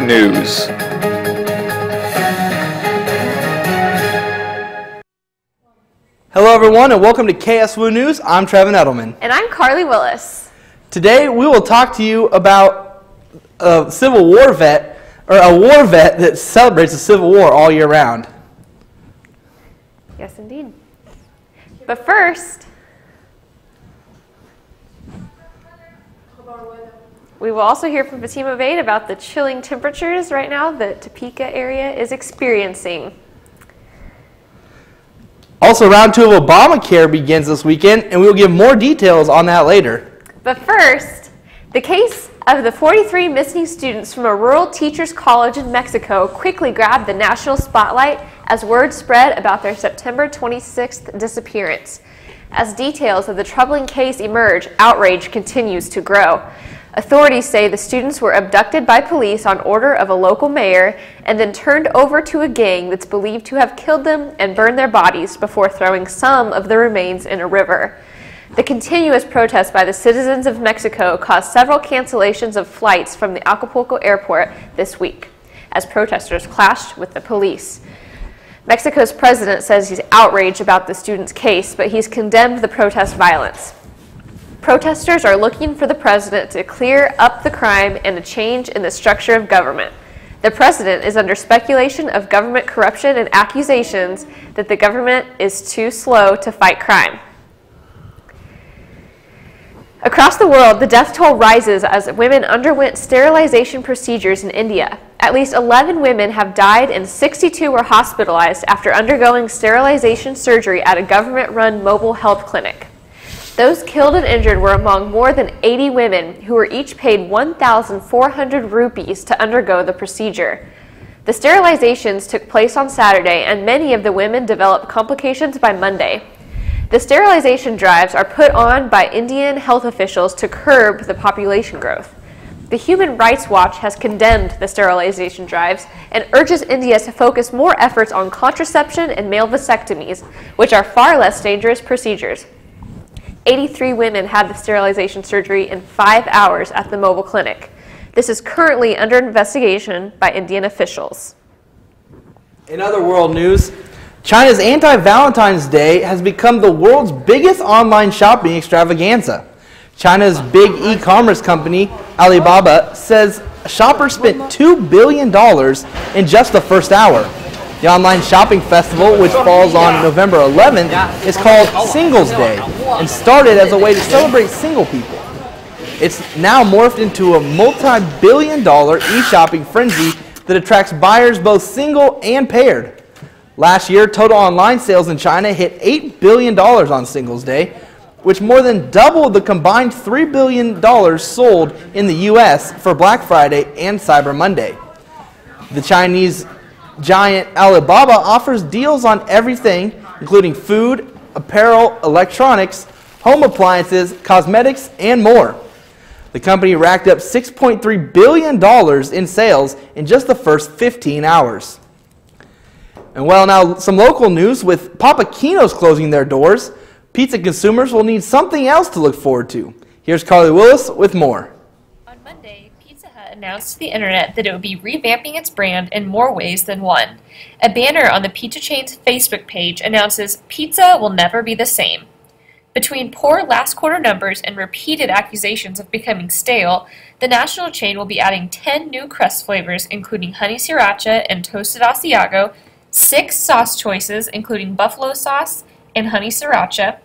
KSWU News. Hello everyone and welcome to KSWU News. I'm Trevin Edelman. And I'm Carly Willis. Today we will talk to you about a Civil War vet, or a war vet that celebrates the Civil War all year round. Yes, indeed. But first, we will also hear from Fatima Oubaid about the chilling temperatures right now that Topeka area is experiencing. Also, round 2 of Obamacare begins this weekend, and we will give more details on that later. But first, the case of the 43 missing students from a rural teachers' college in Mexico quickly grabbed the national spotlight as word spread about their September 26th disappearance. As details of the troubling case emerge, outrage continues to grow. Authorities say the students were abducted by police on order of a local mayor and then turned over to a gang that's believed to have killed them and burned their bodies before throwing some of the remains in a river. The continuous protests by the citizens of Mexico caused several cancellations of flights from the Acapulco airport this week, as protesters clashed with the police. Mexico's president says he's outraged about the students' case, but he's condemned the protest violence. Protesters are looking for the president to clear up the crime and a change in the structure of government. The president is under speculation of government corruption and accusations that the government is too slow to fight crime. Across the world, the death toll rises as women underwent sterilization procedures in India. At least 11 women have died and 62 were hospitalized after undergoing sterilization surgery at a government-run mobile health clinic. Those killed and injured were among more than 80 women who were each paid 1,400 rupees to undergo the procedure. The sterilizations took place on Saturday, and many of the women developed complications by Monday. The sterilization drives are put on by Indian health officials to curb the population growth. The Human Rights Watch has condemned the sterilization drives and urges India to focus more efforts on contraception and male vasectomies, which are far less dangerous procedures. 83 women had the sterilization surgery in 5 hours at the mobile clinic. This is currently under investigation by Indian officials. In other world news, China's anti-Valentine's Day has become the world's biggest online shopping extravaganza. China's big e-commerce company, Alibaba, says shoppers spent $2 billion in just the first hour. The online shopping festival, which falls on November 11th, is called Singles Day and started as a way to celebrate single people. It's now morphed into a multi-billion-dollar e-shopping frenzy that attracts buyers both single and paired. Last year, total online sales in China hit $8 billion on Singles Day, which more than doubled the combined $3 billion sold in the U.S. for Black Friday and Cyber Monday. The Chinese giant Alibaba offers deals on everything, including food, apparel, electronics, home appliances, cosmetics, and more. The company racked up $6.3 billion in sales in just the first 15 hours. And well, now some local news. With Papa Kino's closing their doors, pizza consumers will need something else to look forward to. Here's Carly Willis with more. On Monday, Pizza Hut announced to the internet that it would be revamping its brand in more ways than one. A banner on the pizza chain's Facebook page announces pizza will never be the same. Between poor last quarter numbers and repeated accusations of becoming stale, the national chain will be adding 10 new crust flavors, including honey sriracha and toasted Asiago, 6 sauce choices, including buffalo sauce and honey sriracha,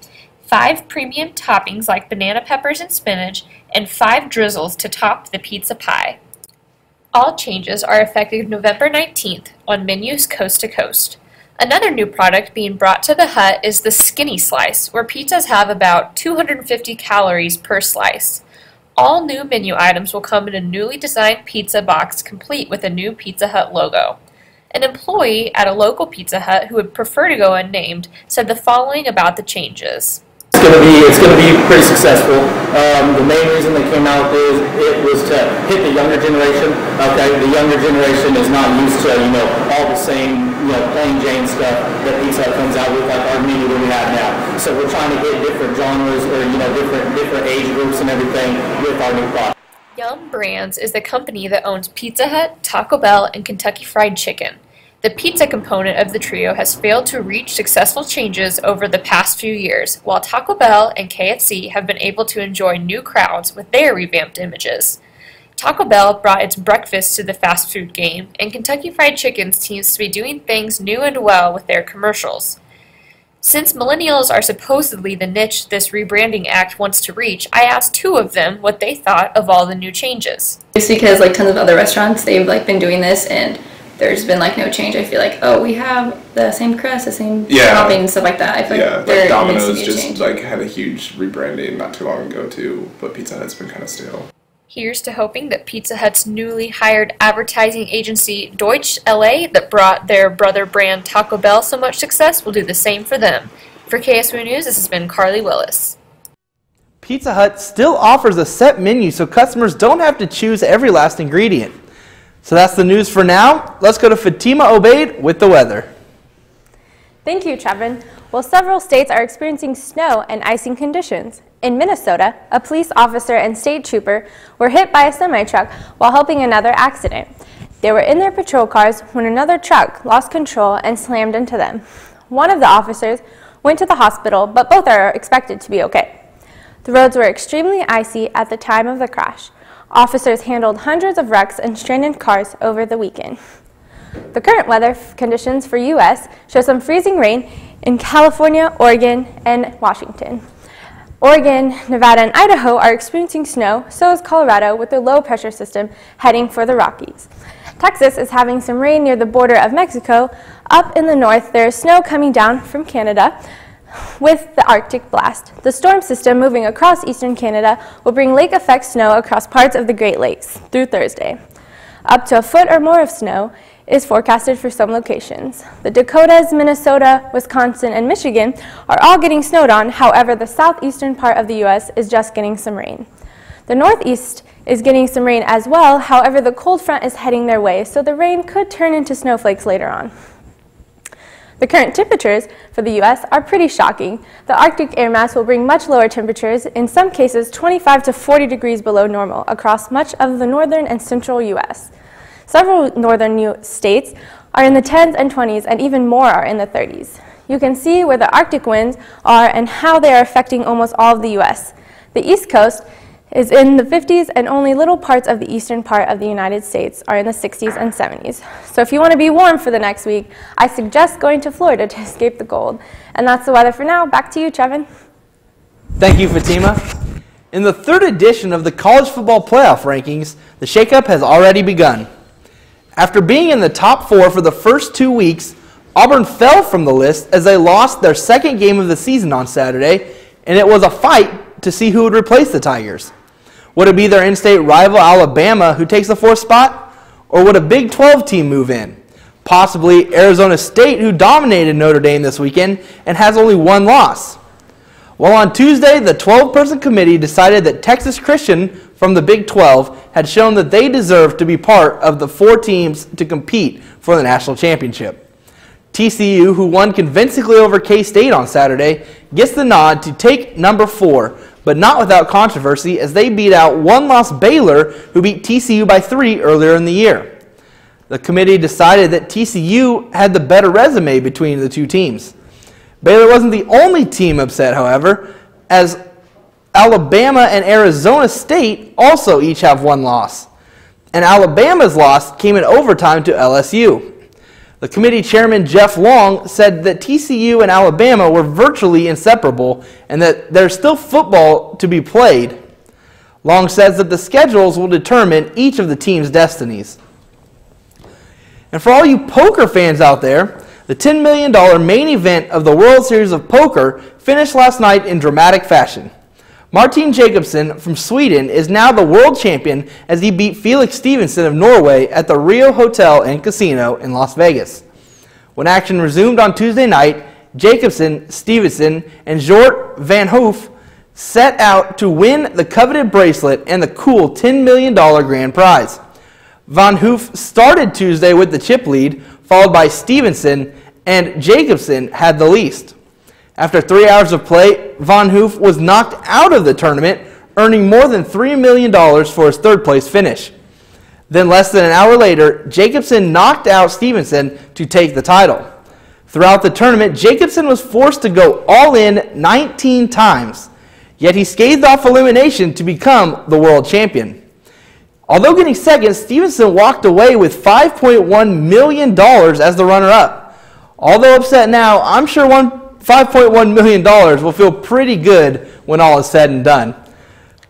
5 premium toppings like banana peppers and spinach, and 5 drizzles to top the pizza pie. All changes are effective November 19th on menus coast to coast. Another new product being brought to the Hut is the Skinny Slice, where pizzas have about 250 calories per slice. All new menu items will come in a newly designed pizza box complete with a new Pizza Hut logo. An employee at a local Pizza Hut who would prefer to go unnamed said the following about the changes. It's going to be pretty successful. The main reason they came out is it was to hit the younger generation. Okay, the younger generation is not used to all the same plain Jane stuff that Pizza Hut comes out with, like our menu that we have now. So we're trying to hit different genres or different age groups and everything with our new product. Yum Brands is the company that owns Pizza Hut, Taco Bell, and Kentucky Fried Chicken. The pizza component of the trio has failed to reach successful changes over the past few years, while Taco Bell and KFC have been able to enjoy new crowds with their revamped images. Taco Bell brought its breakfast to the fast food game, and Kentucky Fried Chicken seems to be doing things new and well with their commercials. Since millennials are supposedly the niche this rebranding act wants to reach, I asked two of them what they thought of all the new changes. Just because tons of other restaurants, they've been doing this and there's been no change. I feel we have the same crust, the same topping and stuff like that. I feel there Domino's needs to be a just change. had a huge rebranding not too long ago too, but Pizza Hut's been kind of stale. Here's to hoping that Pizza Hut's newly hired advertising agency Deutsch LA that brought their brother brand Taco Bell so much success will do the same for them. For KSWU News, this has been Carly Willis. Pizza Hut still offers a set menu so customers don't have to choose every last ingredient. So that's the news for now. Let's go to Fatima Oubaid with the weather. Thank you, Trevin. Well, several states are experiencing snow and icing conditions. In Minnesota, a police officer and state trooper were hit by a semi-truck while helping another accident. They were in their patrol cars when another truck lost control and slammed into them. One of the officers went to the hospital, but both are expected to be okay. The roads were extremely icy at the time of the crash. Officers handled hundreds of wrecks and stranded cars over the weekend. The current weather conditions for U.S. show some freezing rain in California, Oregon, and Washington. Oregon, Nevada, and Idaho are experiencing snow, so is Colorado with a low-pressure system heading for the Rockies. Texas is having some rain near the border of Mexico. Up in the north, there is snow coming down from Canada with the Arctic blast. The storm system moving across eastern Canada will bring lake-effect snow across parts of the Great Lakes through Thursday. Up to a foot or more of snow is forecasted for some locations. The Dakotas, Minnesota, Wisconsin, and Michigan are all getting snowed on. However, the southeastern part of the U.S. is just getting some rain. The northeast is getting some rain as well. However, the cold front is heading their way, so the rain could turn into snowflakes later on. The current temperatures for the U.S. are pretty shocking. The Arctic air mass will bring much lower temperatures, in some cases 25 to 40 degrees below normal, across much of the northern and central U.S. Several northern states are in the 10s and 20s, and even more are in the 30s. You can see where the Arctic winds are and how they are affecting almost all of the U.S. The East Coast is in the 50s, and only little parts of the eastern part of the United States are in the 60s and 70s. So if you want to be warm for the next week, I suggest going to Florida to escape the cold. And that's the weather for now. Back to you, Trevin. Thank you, Fatima. In the third edition of the college football playoff rankings, the shakeup has already begun. After being in the top 4 for the first 2 weeks, Auburn fell from the list as they lost their second game of the season on Saturday, and it was a fight to see who would replace the Tigers. Would it be their in-state rival Alabama who takes the 4th spot, or would a Big 12 team move in? Possibly Arizona State, who dominated Notre Dame this weekend and has only 1 loss. Well, on Tuesday, the 12-person committee decided that Texas Christian from the Big 12 had shown that they deserved to be part of the 4 teams to compete for the national championship. TCU, who won convincingly over K-State on Saturday, gets the nod to take number 4, but not without controversy as they beat out 1-loss Baylor, who beat TCU by 3 earlier in the year. The committee decided that TCU had the better resume between the 2 teams. Baylor wasn't the only team upset, however, as Alabama and Arizona State also each have 1 loss. And Alabama's loss came in overtime to LSU. The committee chairman, Jeff Long, said that TCU and Alabama were virtually inseparable and that there's still football to be played. Long says that the schedules will determine each of the team's destinies. And for all you poker fans out there, the $10 million main event of the World Series of Poker finished last night in dramatic fashion. Martin Jacobsen from Sweden is now the world champion as he beat Felix Stevenson of Norway at the Rio Hotel and Casino in Las Vegas. When action resumed on Tuesday night, Jacobsen, Stevenson, and Jort Van Hoof set out to win the coveted bracelet and the cool $10 million grand prize. Van Hoof started Tuesday with the chip lead, followed by Stevenson, and Jacobsen had the least. After 3 hours of play, Van Hoof was knocked out of the tournament, earning more than $3 million for his third-place finish. Then less than an hour later, Jacobsen knocked out Stevenson to take the title. Throughout the tournament, Jacobsen was forced to go all in 19 times, yet he scathed off elimination to become the world champion. Although getting second, Stevenson walked away with $5.1 million as the runner-up. Although upset now, I'm sure $5.1 million will feel pretty good when all is said and done.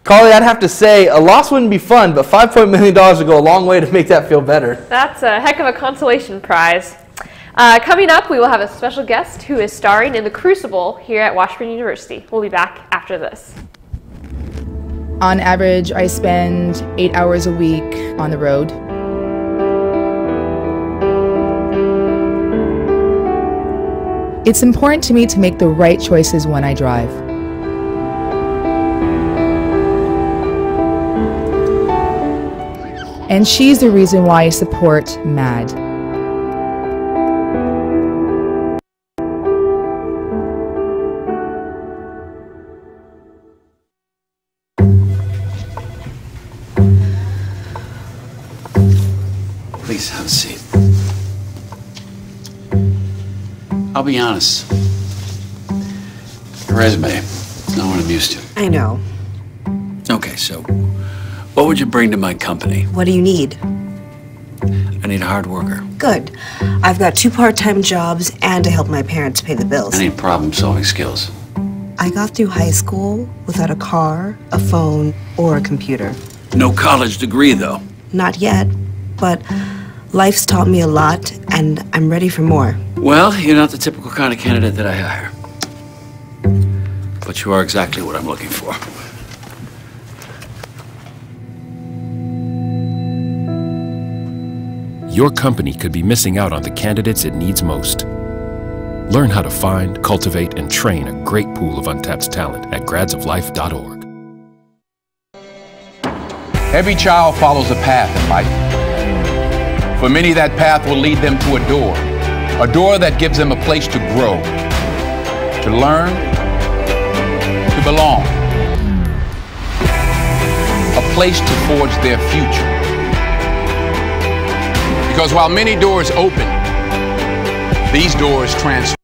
Carly, I'd have to say a loss wouldn't be fun, but $5.1 million would go a long way to make that feel better. That's a heck of a consolation prize. Coming up, we will have a special guest who is starring in The Crucible here at Washburn University. We'll be back after this. On average, I spend 8 hours a week on the road. It's important to me to make the right choices when I drive. And she's the reason why I support MAD. Please have a seat. I'll be honest. Your resume is not what I'm used to. I know. Okay, so what would you bring to my company? What do you need? I need a hard worker. Good. I've got 2 part-time jobs and to help my parents pay the bills. I need problem-solving skills. I got through high school without a car, a phone, or a computer. No college degree, though. Not yet, but life's taught me a lot, and I'm ready for more. Well, you're not the typical kind of candidate that I hire. But you are exactly what I'm looking for. Your company could be missing out on the candidates it needs most. Learn how to find, cultivate, and train a great pool of untapped talent at gradsoflife.org. Every child follows a path in life. For many, that path will lead them to a door that gives them a place to grow, to learn, to belong, a place to forge their future. Because while many doors open, these doors transform.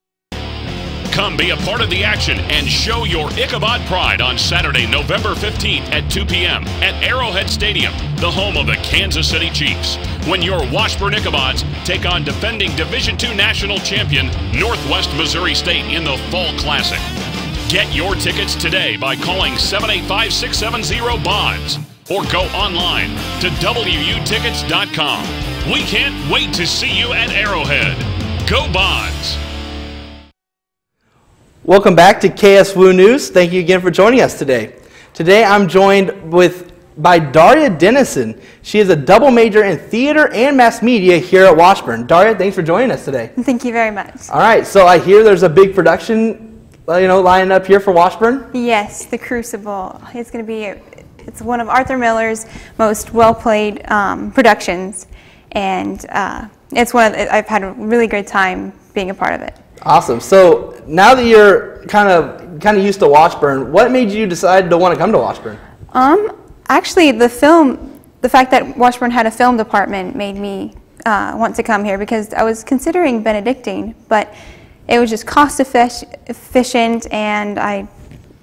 Come be a part of the action and show your Ichabod pride on Saturday, November 15th at 2 p.m. at Arrowhead Stadium, the home of the Kansas City Chiefs, when your Washburn Ichabods take on defending Division II national champion Northwest Missouri State in the Fall Classic. Get your tickets today by calling 785-670-BODS or go online to WUtickets.com. We can't wait to see you at Arrowhead. Go BODS! Welcome back to KSWU News. Thank you again for joining us today. Today I'm joined by Daria Dennison. She is a double major in theater and mass media here at Washburn. Daria, thanks for joining us today. Thank you very much. All right, so I hear there's a big production, lining up here for Washburn. Yes, The Crucible. It's going to be it's one of Arthur Miller's most well-played productions, and it's one of I've had a really great time being a part of it. Awesome. So now that you're kind of used to Washburn, what made you decide to want to come to Washburn? Actually, the fact that Washburn had a film department made me want to come here, because I was considering Benedictine, but it was just cost efficient, and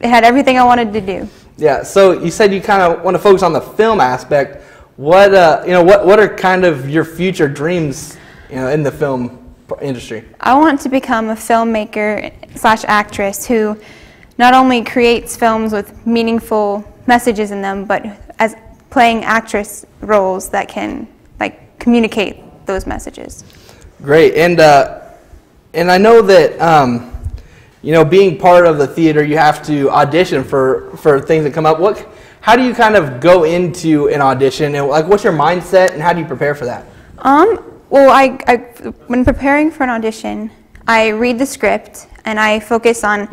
it had everything I wanted to do. Yeah. So you said you kind of want to focus on the film aspect. What are kind of your future dreams, in the film industry? I want to become a filmmaker / actress who not only creates films with meaningful messages in them, but as playing actress roles that can communicate those messages. Great. And I know that being part of the theater, you have to audition for things that come up. How do you kind of go into an audition, and what's your mindset, and how do you prepare for that? Well, when preparing for an audition, I read the script and I focus on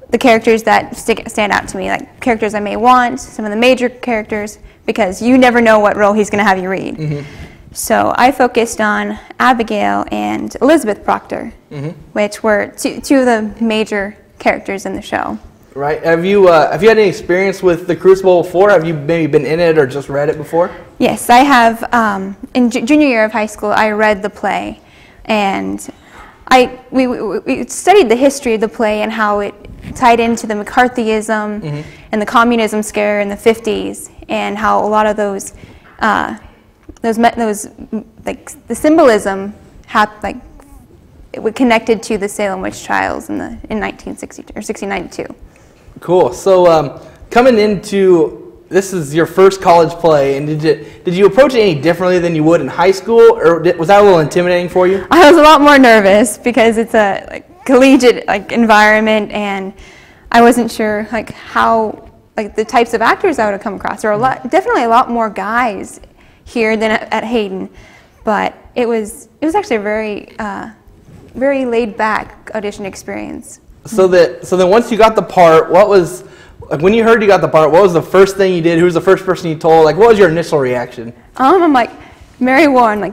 the characters that stand out to me, like characters I may want, some of the major characters, because you never know what role he's going to have you read. Mm-hmm. So I focused on Abigail and Elizabeth Proctor, mm-hmm. which were two of the major characters in the show. Right. Have you had any experience with the Crucible before? Have you maybe been in it or just read it before? Yes, I have. In junior year of high school, I read the play, and we studied the history of the play and how it tied into the McCarthyism and the communism scare in the 50s, and how a lot of those like the symbolism it connected to the Salem witch trials in 1962 or 1692. Cool. So coming into this is your first college play, and did you approach it any differently than you would in high school, or was that a little intimidating for you? I was a lot more nervous because it's a collegiate environment, and I wasn't sure how the types of actors I would have come across. There are definitely a lot more guys here than at Hayden, but it was actually a very laid back audition experience. So then once you got the part, what was when you heard you got the part? What was the first thing you did? Who was the first person you told? What was your initial reaction? I'm like Mary Warren,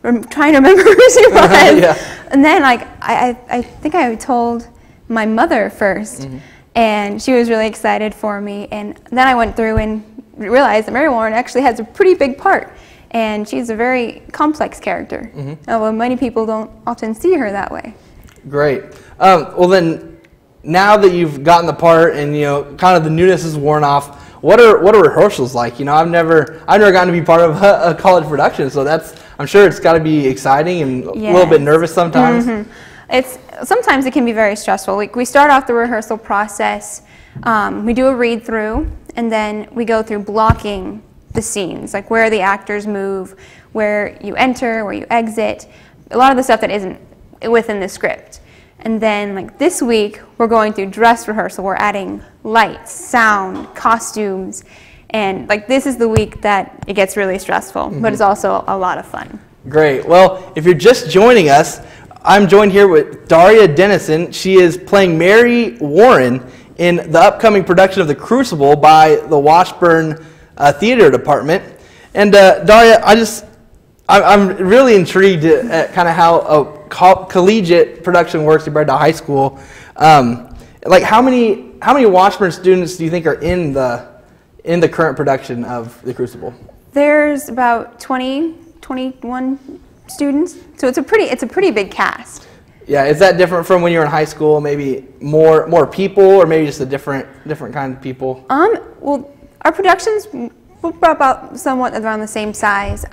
I'm trying to remember who she was. Yeah. And then I think I told my mother first, and she was really excited for me. And then I went through and realized that Mary Warren actually has a pretty big part, and she's a very complex character. Although many people don't often see her that way. Great. Well then, now that you've gotten the part and kind of the newness is worn off, what are rehearsals like? I've never gotten to be part of a college production, so I'm sure it's got to be exciting and a little bit nervous sometimes. Sometimes it can be very stressful. We start off the rehearsal process, we do a read through, and then we go through blocking the scenes, where the actors move, where you enter, where you exit, a lot of the stuff that isn't within the script. And then this week, we're going through dress rehearsal. We're adding lights, sound, costumes, and this is the week that it gets really stressful, but it's also a lot of fun. Great. Well, if you're just joining us, I'm joined here with Daria Dennison. She is playing Mary Warren in the upcoming production of The Crucible by the Washburn Theater Department. And Daria, I'm really intrigued at kind of how a collegiate production works compared to high school. How many Washburn students do you think are in the current production of The Crucible? There's about 21 students, so it's a pretty big cast. Yeah, is that different from when you were in high school? Maybe more people, or maybe just a different kind of people? Well, our productions were about somewhat around the same size.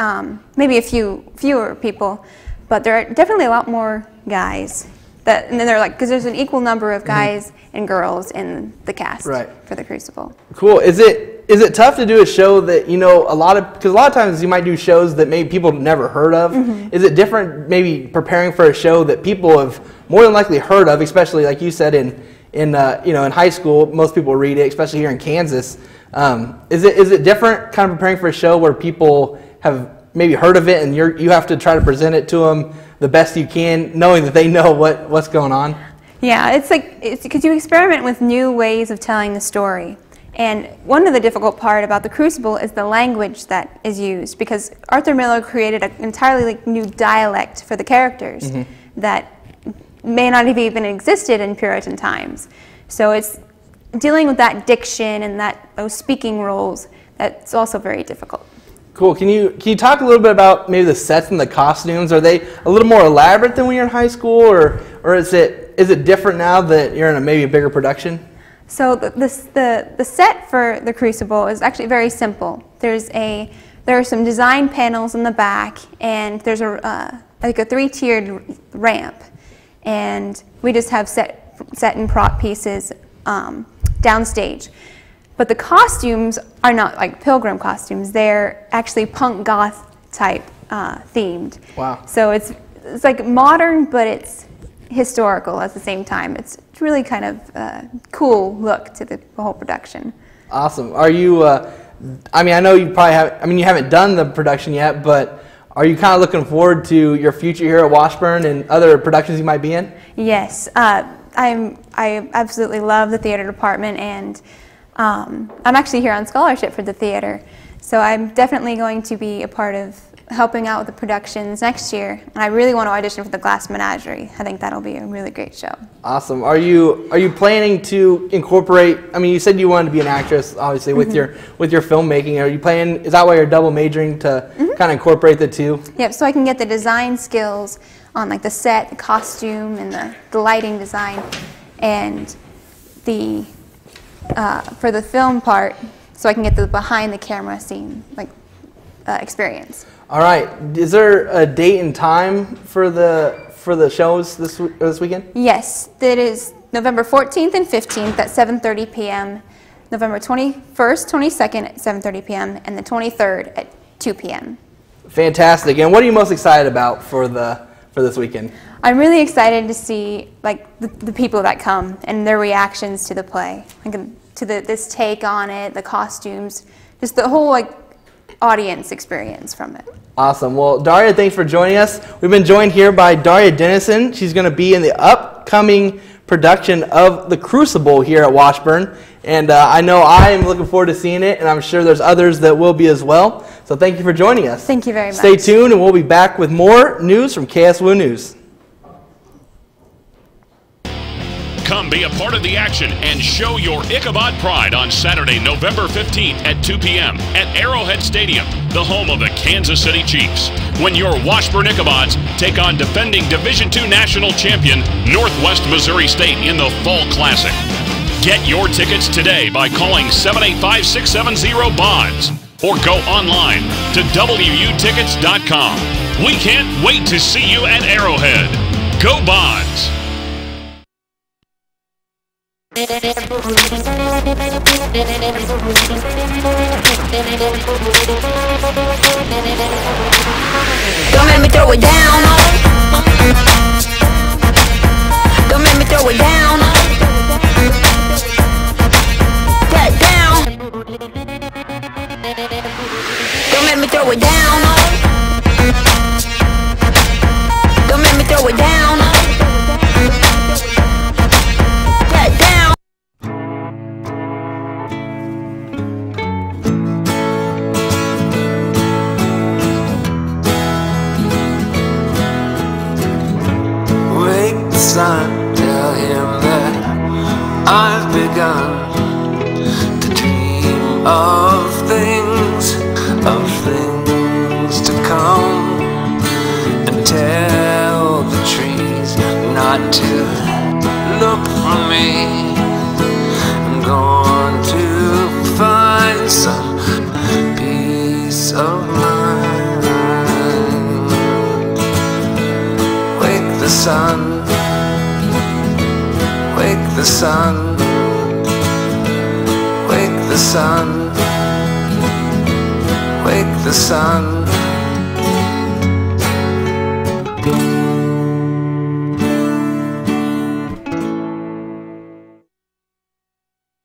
Maybe a fewer people, but there are definitely a lot more guys. And then they're because there's an equal number of guys and girls in the cast for The Crucible. Cool. Is it tough to do a show that because a lot of times you might do shows that maybe people have never heard of? Is it different maybe preparing for a show that people have more than likely heard of, especially like you said in high school most people read it, especially here in Kansas. Is it different kind of preparing for a show where people have maybe heard of it and you have to try to present it to them the best you can, knowing that they know what's going on? Yeah, it's because you experiment with new ways of telling the story. And one of the difficult part about The Crucible is the language that is used, because Arthur Miller created an entirely new dialect for the characters that may not have even existed in Puritan times. So it's dealing with that diction and those speaking roles that's also very difficult. Cool. Can you talk a little bit about maybe the sets and the costumes? Are they a little more elaborate than when you're in high school, or is it different now that you're in maybe a bbigger production? So the set for The Crucible is actually very simple. There are some design panels in the back, and there's a 3-tiered ramp, and we just have set and prop pieces downstage. But the costumes are not pilgrim costumes. They're actually punk goth type themed. Wow. So it's modern, but it's historical at the same time. It's really kind of a cool look to the whole production. Awesome. Are you, I know you probably you haven't done the production yet, but are you kind of looking forward to your future here at Washburn and other productions you might be in? Yes. I absolutely love the theater department, and I'm actually here on scholarship for the theater, so I'm definitely going to be a part of helping out with the productions next year, and I really want to audition for the Glass Menagerie. I think that'll be a really great show. Awesome. Are you planning to incorporate? I mean, you said you wanted to be an actress, obviously, with your filmmaking. Are you planning? Is that why you're double majoring to kind of incorporate the two? Yep. So I can get the design skills on like the set, the costume, and the lighting design, and the for the film part, so I can get the behind the camera scene experience. All right. Is there a date and time for the shows this weekend? Yes, it is November 14th and 15th at 7:30 p.m., November 21st, 22nd at 7:30 p.m., and the 23rd at 2 p.m. Fantastic. And what are you most excited about for this weekend? I'm really excited to see the people that come and their reactions to the play, to this take on it, the costumes, just the whole audience experience from it. Awesome. Well, Daria, thanks for joining us. We've been joined here by Daria Dennison. She's going to be in the upcoming production of The Crucible here at Washburn. And I know I am looking forward to seeing it, and I'm sure there's others that will be as well. So thank you for joining us. Thank you very much. Stay tuned, and we'll be back with more news from KSWU News. Come be a part of the action and show your Ichabod pride on Saturday, November 15th at 2 p.m. at Arrowhead Stadium, the home of the Kansas City Chiefs, when your Washburn Ichabods take on defending Division II national champion Northwest Missouri State in the Fall Classic. Get your tickets today by calling 785-670-BODS or go online to WUtickets.com. We can't wait to see you at Arrowhead. Go BODS! Don't make me throw it down, don't make me throw it down, get down. Don't make me throw it down, don't make me throw it down, get down. Son, tell him that I've begun to dream of things to come, and tell the trees not to look for me. I'm going to find some peace of mind. Wake the sun, wake the sun, wake the sun, wake the sun.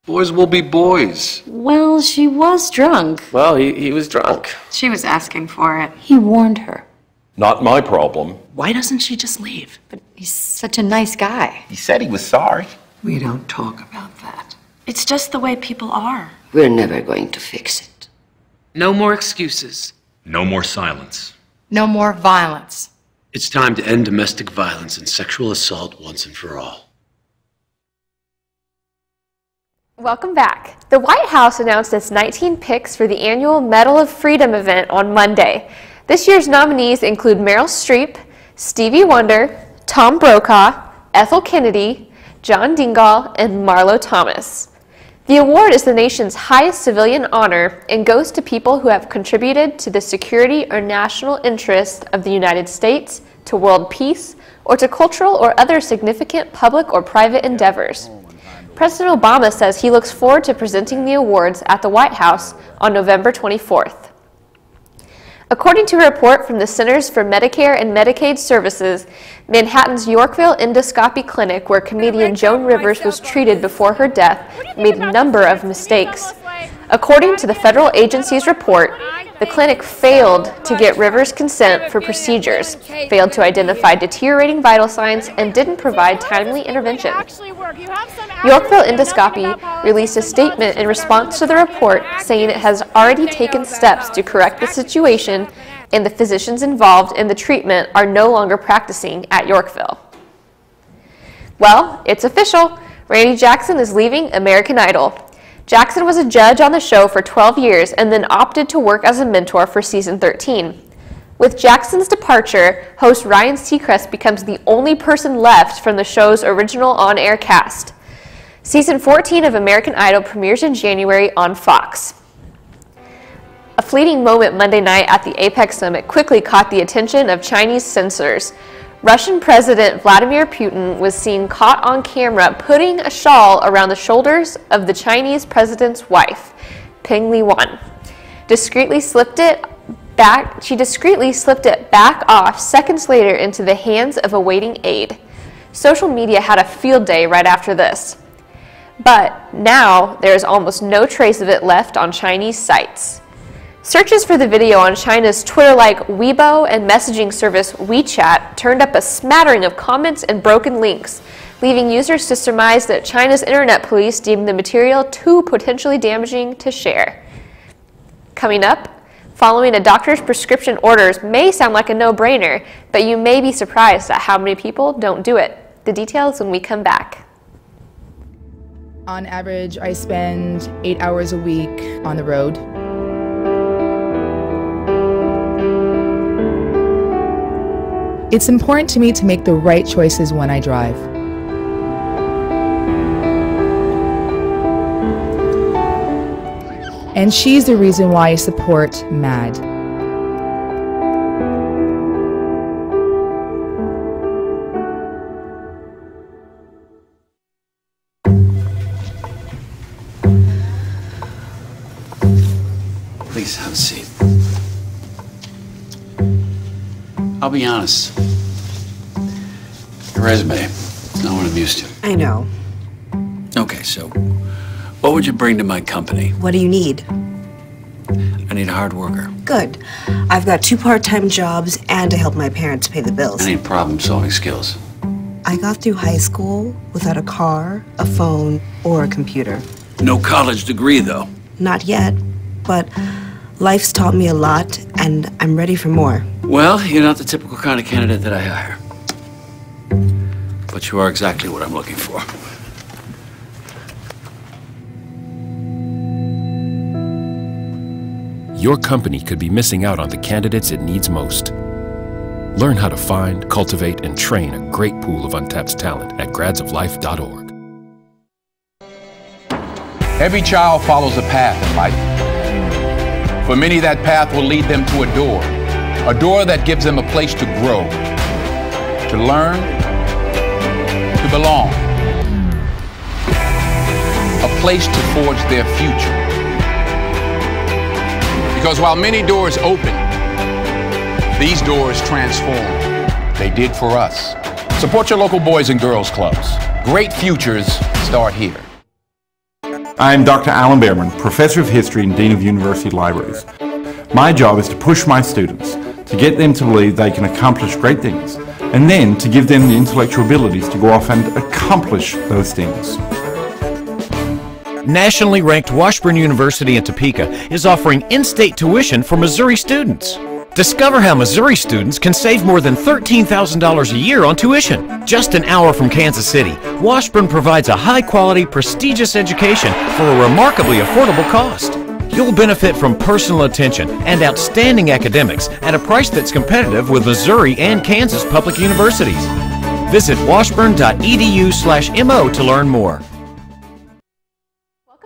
Boys will be boys. Well, she was drunk. Well, he was drunk. She was asking for it. He warned her. Not my problem. Why doesn't she just leave? But he's such a nice guy. He said he was sorry. We don't talk about that. It's just the way people are. We're never going to fix it. No more excuses. No more silence. No more violence. It's time to end domestic violence and sexual assault once and for all. Welcome back. The White House announced its 19 picks for the annual Medal of Freedom event on Monday. This year's nominees include Meryl Streep, Stevie Wonder, Tom Brokaw, Ethel Kennedy, John Dingell, and Marlo Thomas. The award is the nation's highest civilian honor and goes to people who have contributed to the security or national interest of the United States, to world peace, or to cultural or other significant public or private endeavors. President Obama says he looks forward to presenting the awards at the White House on November 24th. According to a report from the Centers for Medicare and Medicaid Services, Manhattan's Yorkville Endoscopy Clinic, where comedian Joan Rivers was treated before her death, made a number of mistakes. According to the federal agency's report, the clinic failed to get Rivers' consent for procedures, failed to identify deteriorating vital signs, and didn't provide timely intervention. Yorkville Endoscopy released a statement in response to the report saying it has already taken steps to correct the situation and the physicians involved in the treatment are no longer practicing at Yorkville. Well, it's official. Randy Jackson is leaving American Idol. Jackson was a judge on the show for 12 years and then opted to work as a mentor for season 13. With Jackson's departure, host Ryan Seacrest becomes the only person left from the show's original on-air cast. Season 14 of American Idol premieres in January on Fox. A fleeting moment Monday night at the APEC summit quickly caught the attention of Chinese censors. Russian President Vladimir Putin was seen caught on camera putting a shawl around the shoulders of the Chinese president's wife, Peng Liyuan. She discreetly slipped it back off seconds later into the hands of a waiting aide. Social media had a field day right after this. But now there is almost no trace of it left on Chinese sites. Searches for the video on China's Twitter-like Weibo and messaging service WeChat turned up a smattering of comments and broken links, leaving users to surmise that China's internet police deemed the material too potentially damaging to share. Coming up, following a doctor's prescription orders may sound like a no-brainer, but you may be surprised at how many people don't do it. The details when we come back. On average, I spend 8 hours a week on the road. It's important to me to make the right choices when I drive. And she's the reason why I support MAD. Please have a seat. I'll be honest. Your resume is not what I'm used to. I know. Okay, so what would you bring to my company? What do you need? I need a hard worker. Good. I've got 2 part-time jobs and to help my parents pay the bills. I need problem-solving skills. I got through high school without a car, a phone, or a computer. No college degree, though. Not yet, but life's taught me a lot, and I'm ready for more. Well, you're not the typical kind of candidate that I hire. But you are exactly what I'm looking for. Your company could be missing out on the candidates it needs most. Learn how to find, cultivate, and train a great pool of untapped talent at gradsoflife.org. Every child follows a path in life. For many, that path will lead them to a door that gives them a place to grow, to learn, to belong, a place to forge their future. Because while many doors open, these doors transform. They did for us. Support your local boys and girls clubs. Great futures start here. I am Dr. Alan Behrman, Professor of History and Dean of University Libraries. My job is to push my students, to get them to believe they can accomplish great things, and then to give them the intellectual abilities to go off and accomplish those things. Nationally ranked Washburn University in Topeka is offering in-state tuition for Missouri students. Discover how Missouri students can save more than $13,000 a year on tuition. Just an hour from Kansas City, Washburn provides a high-quality, prestigious education for a remarkably affordable cost. You'll benefit from personal attention and outstanding academics at a price that's competitive with Missouri and Kansas public universities. Visit washburn.edu/mo to learn more.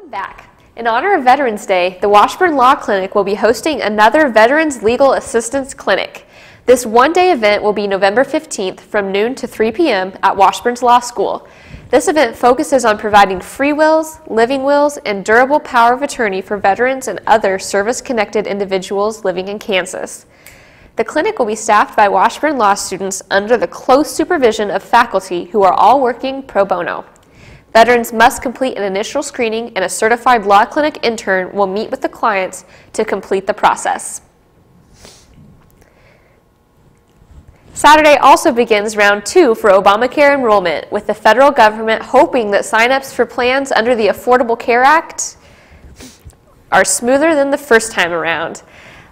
Back. In honor of Veterans Day, the Washburn Law Clinic will be hosting another Veterans Legal Assistance Clinic. This one-day event will be November 15th from noon to 3 p.m. at Washburn's Law School. This event focuses on providing free wills, living wills, and durable power of attorney for veterans and other service-connected individuals living in Kansas. The clinic will be staffed by Washburn Law students under the close supervision of faculty who are all working pro bono. Veterans must complete an initial screening, and a certified law clinic intern will meet with the clients to complete the process. Saturday also begins round 2 for Obamacare enrollment, with the federal government hoping that sign-ups for plans under the Affordable Care Act are smoother than the first time around.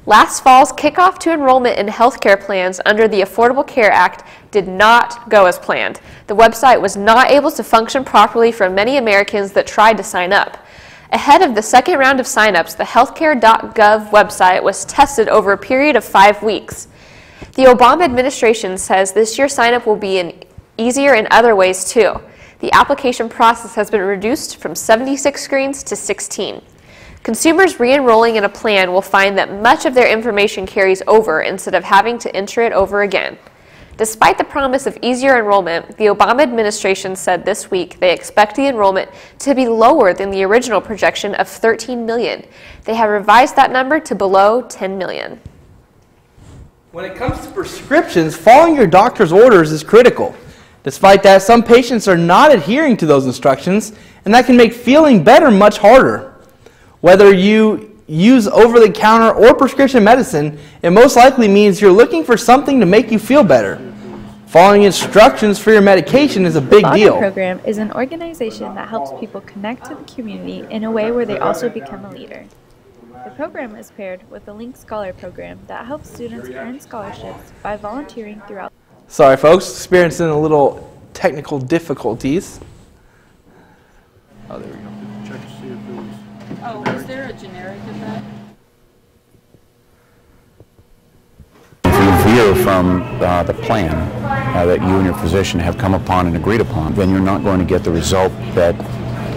Last fall's kickoff to enrollment in healthcare plans under the Affordable Care Act did not go as planned. The website was not able to function properly for many Americans that tried to sign up. Ahead of the second round of signups, the healthcare.gov website was tested over a period of 5 weeks. The Obama administration says this year's signup will be easier in other ways too. The application process has been reduced from 76 screens to 16. Consumers re-enrolling in a plan will find that much of their information carries over instead of having to enter it over again. Despite the promise of easier enrollment, the Obama administration said this week they expect the enrollment to be lower than the original projection of 13 million. They have revised that number to below 10 million. When it comes to prescriptions, following your doctor's orders is critical. Despite that, some patients are not adhering to those instructions, and that can make feeling better much harder. Whether you use over-the-counter or prescription medicine, it most likely means you're looking for something to make you feel better. Following instructions for your medication is a big deal. The program is an organization that helps people connect to the community in a way where they also become a leader. The program is paired with the Link Scholar program that helps students earn scholarships by volunteering throughout. Sorry folks, experiencing a little technical difficulties. Oh, there we go. Check to see if it was. Oh, is there a generic of that? If you veer from the plan that you and your physician have come upon and agreed upon, then you're not going to get the result that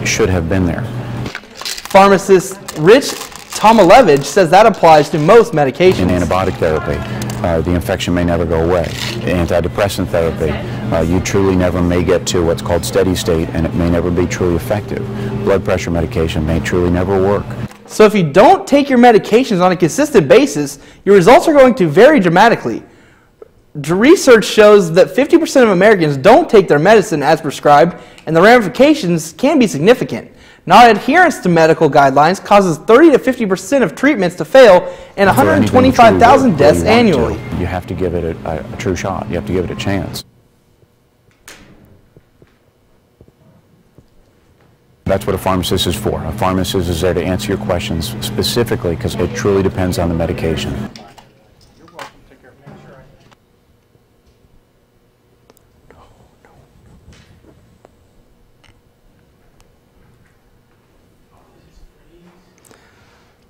should have been there. Pharmacist Rich Tomalevich says that applies to most medications. In antibiotic therapy, the infection may never go away. Antidepressant therapy, you truly never may get to what's called steady state, and it may never be truly effective. Blood pressure medication may truly never work. So if you don't take your medications on a consistent basis, your results are going to vary dramatically. Research shows that 50% of Americans don't take their medicine as prescribed, and the ramifications can be significant. Non-adherence to medical guidelines causes 30 to 50% of treatments to fail and 125,000 deaths annually. You have to give it a true shot. You have to give it a chance. That's what a pharmacist is for. A pharmacist is there to answer your questions specifically because it truly depends on the medication.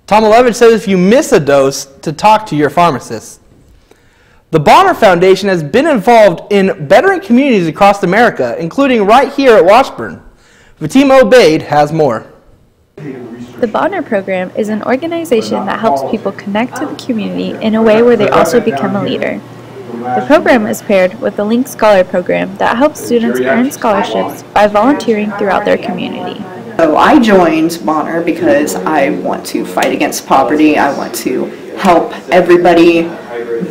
Tomalevich says if you miss a dose, to talk to your pharmacist. The Bonner Foundation has been involved in bettering communities across America, including right here at Washburn. Fatima Oubaid has more. The Bonner program is an organization that helps people connect to the community in a way where they also become a leader. The program is paired with the Link Scholar program that helps students earn scholarships by volunteering throughout their community. So I joined Bonner because I want to fight against poverty. I want to help everybody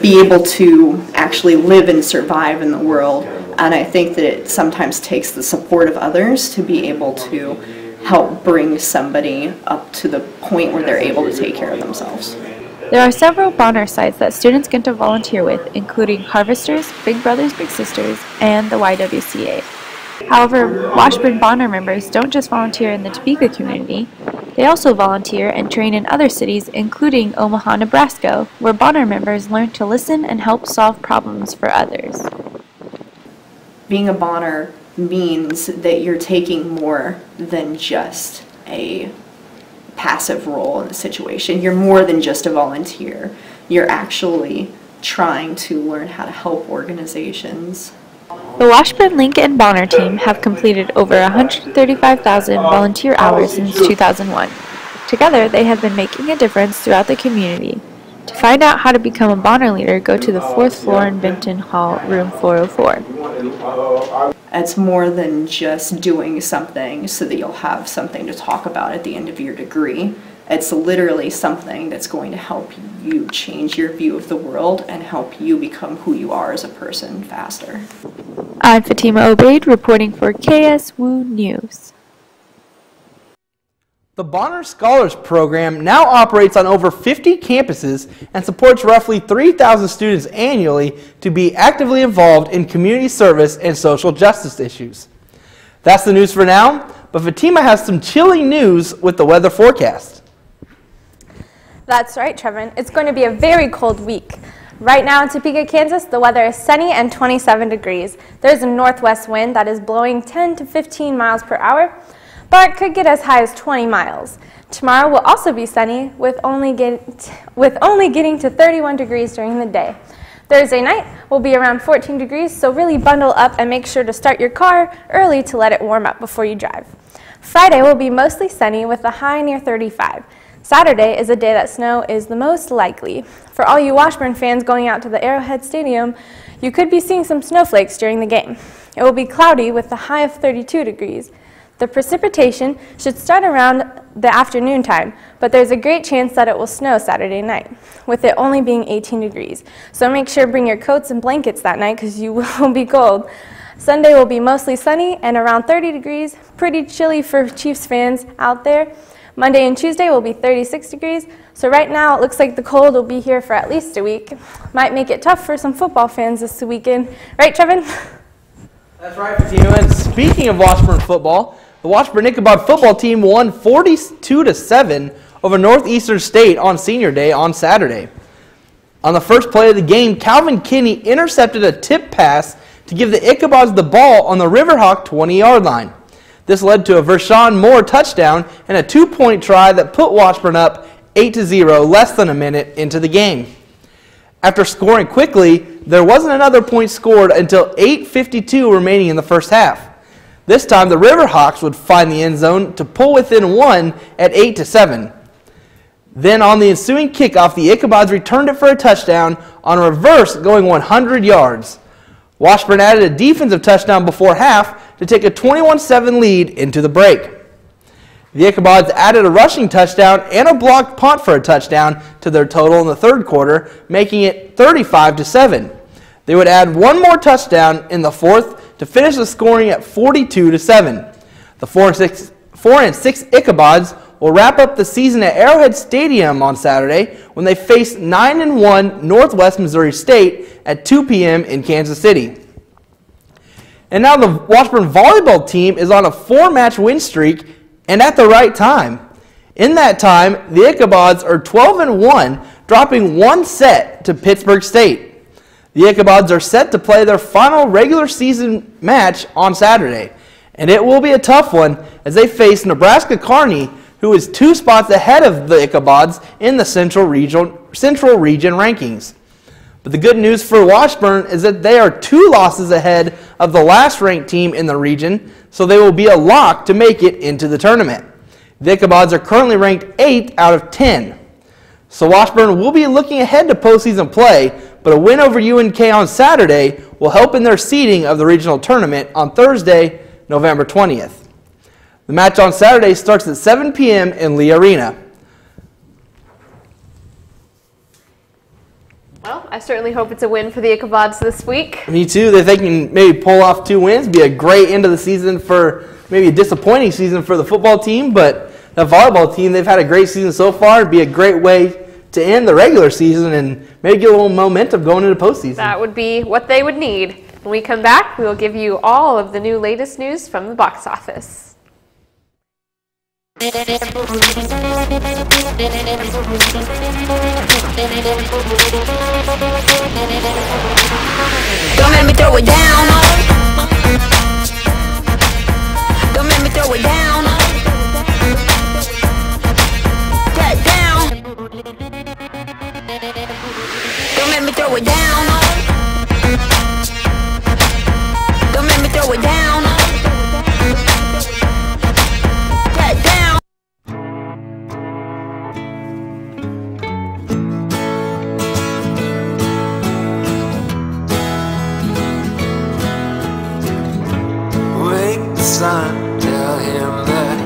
be able to actually live and survive in the world. And I think that it sometimes takes the support of others to be able to help bring somebody up to the point where they're able to take care of themselves. There are several Bonner sites that students get to volunteer with, including Harvesters, Big Brothers Big Sisters, and the YWCA. However, Washburn Bonner members don't just volunteer in the Topeka community, they also volunteer and train in other cities, including Omaha, Nebraska, where Bonner members learn to listen and help solve problems for others. Being a Bonner means that you're taking more than just a passive role in the situation. You're more than just a volunteer. You're actually trying to learn how to help organizations. The Washburn Link and Bonner team have completed over 135,000 volunteer hours since 2001. Together, they have been making a difference throughout the community. To find out how to become a Bonner leader, go to the 4th floor in Benton Hall, room 404. It's more than just doing something so that you'll have something to talk about at the end of your degree. It's literally something that's going to help you change your view of the world and help you become who you are as a person faster. I'm Fatima Oubaid reporting for KSWU News. The Bonner Scholars Program now operates on over 50 campuses and supports roughly 3,000 students annually to be actively involved in community service and social justice issues. That's the news for now, but Fatima has some chilling news with the weather forecast. That's right, Trevin. It's going to be a very cold week. Right now in Topeka, Kansas, the weather is sunny and 27 degrees. There's a northwest wind that is blowing 10 to 15 miles per hour, but could get as high as 20 miles. Tomorrow will also be sunny with only getting to 31 degrees during the day. Thursday night will be around 14 degrees, so really bundle up and make sure to start your car early to let it warm up before you drive. Friday will be mostly sunny with a high near 35. Saturday is a day that snow is the most likely. For all you Washburn fans going out to the Arrowhead Stadium, you could be seeing some snowflakes during the game. It will be cloudy with a high of 32 degrees. The precipitation should start around the afternoon time, but there's a great chance that it will snow Saturday night, with it only being 18 degrees. So make sure to bring your coats and blankets that night because you will be cold. Sunday will be mostly sunny and around 30 degrees, pretty chilly for Chiefs fans out there. Monday and Tuesday will be 36 degrees, so right now it looks like the cold will be here for at least a week. Might make it tough for some football fans this weekend. Right, Trevin? That's right, Fatima. And speaking of Washburn football, the Washburn Ichabod football team won 42-7 over Northeastern State on Senior Day on Saturday. On the first play of the game, Calvin Kinney intercepted a tip pass to give the Ichabods the ball on the Riverhawk 20-yard line. This led to a Vershawn Moore touchdown and a 2-point try that put Washburn up 8-0 less than a minute into the game. After scoring quickly, there wasn't another point scored until 8:52 remaining in the first half. This time, the Riverhawks would find the end zone to pull within one at 8-7. Then on the ensuing kickoff, the Ichabods returned it for a touchdown on a reverse going 100 yards. Washburn added a defensive touchdown before half to take a 21-7 lead into the break. The Ichabods added a rushing touchdown and a blocked punt for a touchdown to their total in the third quarter, making it 35-7. They would add one more touchdown in the fourth to finish the scoring at 42-7. The 4-6 Ichabods will wrap up the season at Arrowhead Stadium on Saturday when they face 9-1 Northwest Missouri State at 2 p.m. in Kansas City. And now the Washburn volleyball team is on a 4-match win streak and at the right time. In that time, the Ichabods are 12-1, dropping one set to Pittsburgh State. The Ichabods are set to play their final regular season match on Saturday, and it will be a tough one as they face Nebraska Kearney, who is 2 spots ahead of the Ichabods in the Central Region rankings. But the good news for Washburn is that they are 2 losses ahead of the last ranked team in the region, so they will be a lock to make it into the tournament. The Ichabods are currently ranked 8th out of 10. So Washburn will be looking ahead to postseason play, but a win over UNK on Saturday will help in their seeding of the regional tournament on Thursday, November 20th. The match on Saturday starts at 7 p.m. in Lee Arena. Well, I certainly hope it's a win for the Ichabods this week. Me too. If they can maybe pull off 2 wins, be a great end of the season for maybe a disappointing season for the football team, but the volleyball team, they've had a great season so far. It'd be a great way to end the regular season and maybe get a little momentum going into postseason. That would be what they would need. When we come back, we will give you all of the new latest news from the box office. Don't make me throw it down. Don't make me throw it down. Get down. Don't make me throw it down. Don't make me throw it down. Get down. Wake the sun, tell him that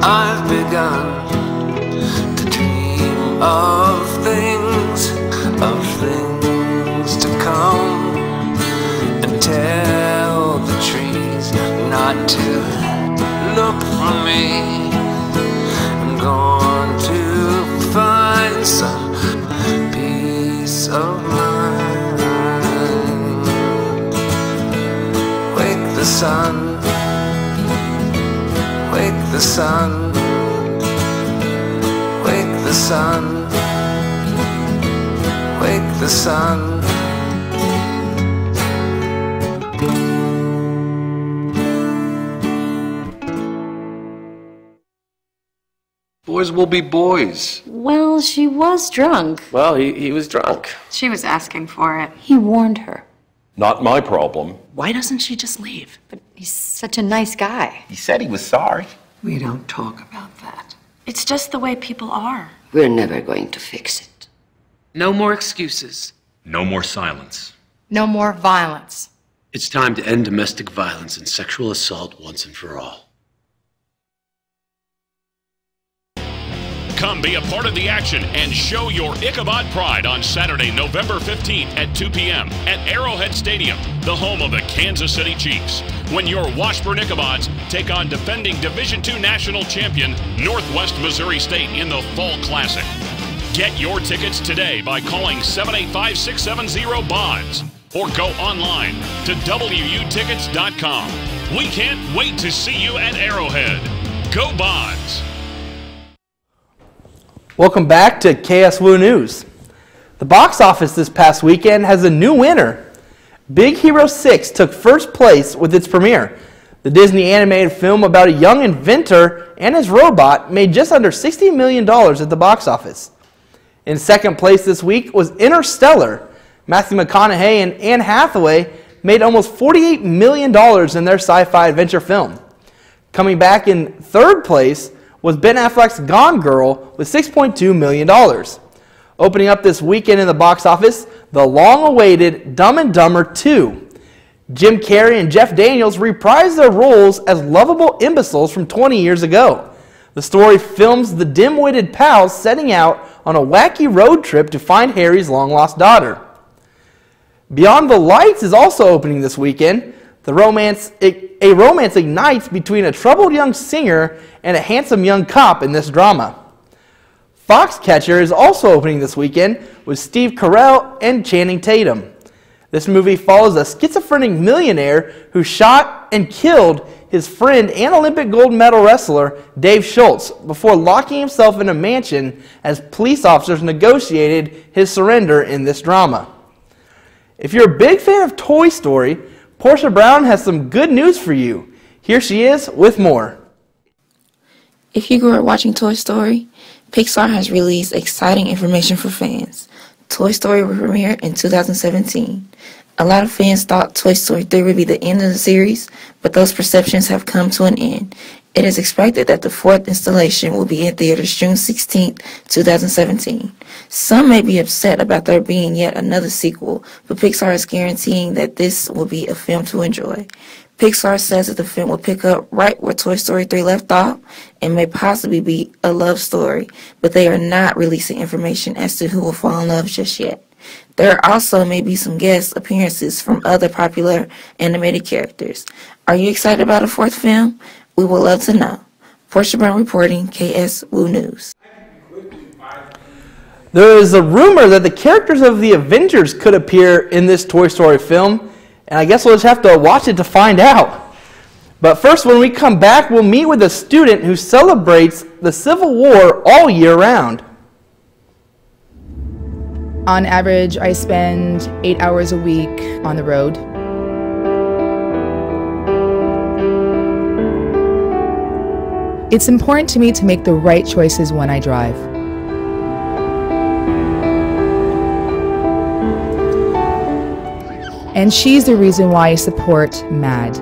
I've begun to dream of things to come, and tell the trees not to look for me. I'm going to find some peace of mind. Wake the sun, wake the sun, wake the the sun, wake the sun. Boys will be boys. Well, she was drunk. Well, he was drunk. She was asking for it. He warned her. Not my problem. Why doesn't she just leave? But he's such a nice guy. He said he was sorry. We don't talk about that. It's just the way people are. We're never going to fix it. No more excuses. No more silence. No more violence. It's time to end domestic violence and sexual assault once and for all. Come be a part of the action and show your Ichabod pride on Saturday, November 15th at 2 p.m. at Arrowhead Stadium, the home of the Kansas City Chiefs, when your Washburn Ichabods take on defending Division II national champion Northwest Missouri State in the Fall Classic. Get your tickets today by calling 785-670-BODS or go online to WUtickets.com. We can't wait to see you at Arrowhead. Go BODS! Welcome back to KSWU News. The box office this past weekend has a new winner. Big Hero 6 took first place with its premiere. The Disney animated film about a young inventor and his robot made just under $60 million at the box office. In second place this week was Interstellar. Matthew McConaughey and Anne Hathaway made almost $48 million in their sci-fi adventure film. Coming back in third place was Ben Affleck's Gone Girl with $6.2 million. Opening up this weekend in the box office, the long-awaited Dumb and Dumber 2. Jim Carrey and Jeff Daniels reprised their roles as lovable imbeciles from 20 years ago. The story films the dim-witted pals setting out on a wacky road trip to find Harry's long-lost daughter. Beyond the Lights is also opening this weekend. A romance ignites between a troubled young singer and a handsome young cop in this drama. Foxcatcher is also opening this weekend with Steve Carell and Channing Tatum. This movie follows a schizophrenic millionaire who shot and killed his friend and Olympic gold medal wrestler Dave Schultz before locking himself in a mansion as police officers negotiated his surrender in this drama. If you're a big fan of Toy Story, Portia Brown has some good news for you. Here she is with more. If you grew up watching Toy Story, Pixar has released exciting information for fans. Toy Story will premiere in 2017. A lot of fans thought Toy Story 3 would be the end of the series, but those perceptions have come to an end. It is expected that the fourth installation will be in theaters June 16, 2017. Some may be upset about there being yet another sequel, but Pixar is guaranteeing that this will be a film to enjoy. Pixar says that the film will pick up right where Toy Story 3 left off and may possibly be a love story, but they are not releasing information as to who will fall in love just yet. There also may be some guest appearances from other popular animated characters. Are you excited about a fourth film? We would love to know. Portia Brown reporting, KSWU News. There is a rumor that the characters of the Avengers could appear in this Toy Story film, and I guess we'll just have to watch it to find out. But first, when we come back, we'll meet with a student who celebrates the Civil War all year round. On average, I spend 8 hours a week on the road. It's important to me to make the right choices when I drive. And she's the reason why I support MAD.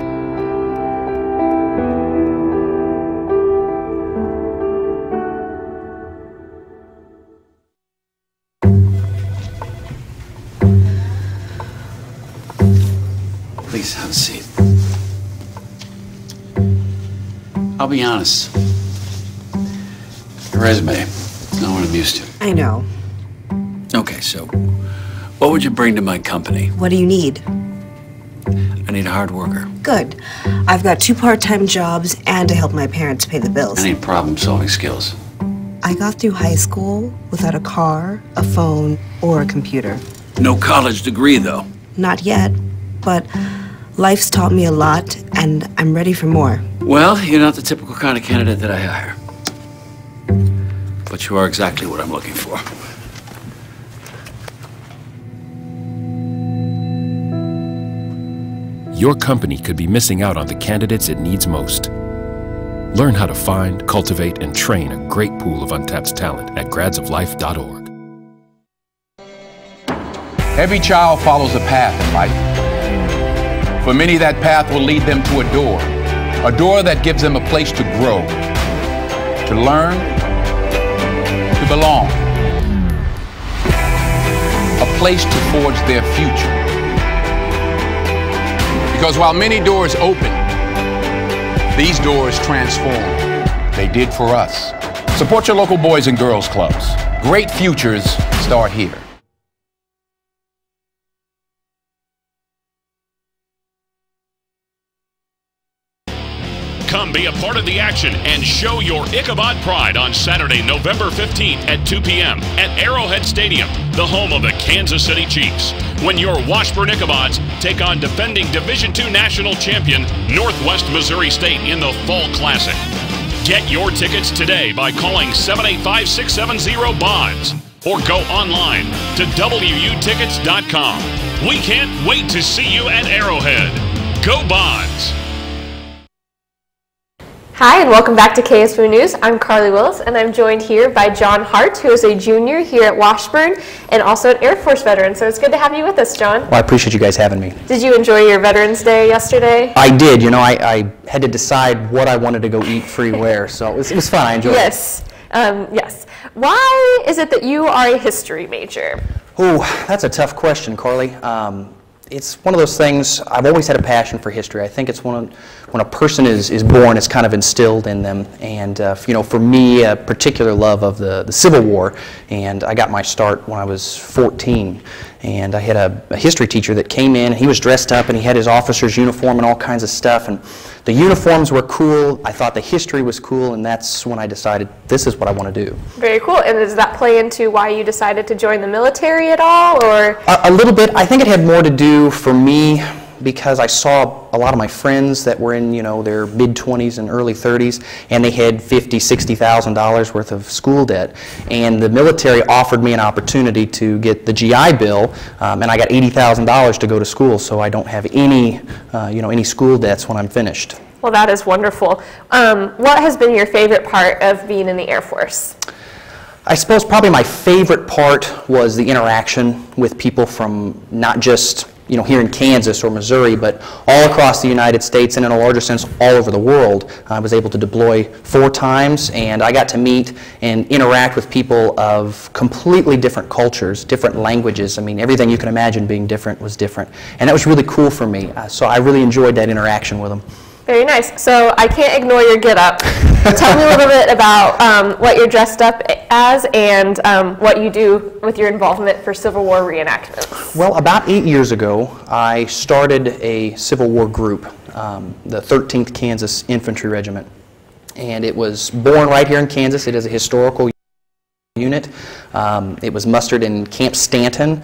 Please have a seat. I'll be honest. Your resume, not what I'm used to. I know. Okay, so what would you bring to my company? What do you need? I need a hard worker. Good. I've got 2 part-time jobs and to help my parents pay the bills. I need problem-solving skills. I got through high school without a car, a phone, or a computer. No college degree, though. Not yet, but life's taught me a lot, and I'm ready for more. Well, you're not the typical kind of candidate that I hire. But you are exactly what I'm looking for. Your company could be missing out on the candidates it needs most. Learn how to find, cultivate, and train a great pool of untapped talent at gradsoflife.org. Every child follows a path in life. For many, that path will lead them to a door that gives them a place to grow, to learn, to belong, a place to forge their future. Because while many doors open, these doors transform. They did for us. Support your local boys and girls clubs. Great futures start here. Come be a part of the action and show your Ichabod pride on Saturday, November 15th at 2 p.m. at Arrowhead Stadium, the home of the Kansas City Chiefs, when your Washburn Ichabods take on defending Division II national champion Northwest Missouri State in the Fall Classic. Get your tickets today by calling 785-670-BODS or go online to WUtickets.com. We can't wait to see you at Arrowhead. Go BODS! Hi, and welcome back to KSWU News. I'm Carly Willis, and I'm joined here by John Hart, who is a junior here at Washburn and also an Air Force veteran. So it's good to have you with us, John. Well, I appreciate you guys having me. Did you enjoy your Veterans Day yesterday? I did. You know, I had to decide what I wanted to go eat free where, so it was fun. I enjoyed it. Yes. Why is it that you are a history major? Oh, that's a tough question, Carly. It's one of those things, I've always had a passion for history. I think it's when a person is born, it's kind of instilled in them. And, you know, for me, a particular love of the Civil War. And I got my start when I was 14. And I had a history teacher that came in, and he was dressed up, and he had his officer's uniform and all kinds of stuff. And the uniforms were cool. I thought the history was cool, and that's when I decided this is what I want to do. Very cool. And does that play into why you decided to join the military at all, or? A little bit. I think it had more to do for me because I saw a lot of my friends that were in, you know, their mid-20s and early 30s, and they had $50,000, $60,000 worth of school debt. And the military offered me an opportunity to get the GI Bill, and I got $80,000 to go to school, so I don't have any, you know, any school debts when I'm finished. Well, that is wonderful. What has been your favorite part of being in the Air Force? I suppose probably my favorite part was the interaction with people from not just, you know, here in Kansas or Missouri, but all across the United States and in a larger sense all over the world. I was able to deploy 4 times, and I got to meet and interact with people of completely different cultures, different languages. I mean, everything you can imagine being different was different. And that was really cool for me. So I really enjoyed that interaction with them. Very nice. So I can't ignore your get-up. Tell me a little bit about what you're dressed up as and what you do with your involvement for Civil War reenactments. Well, about 8 years ago, I started a Civil War group, the 13th Kansas Infantry Regiment. And it was born right here in Kansas. It is a historical unit. It was mustered in Camp Stanton,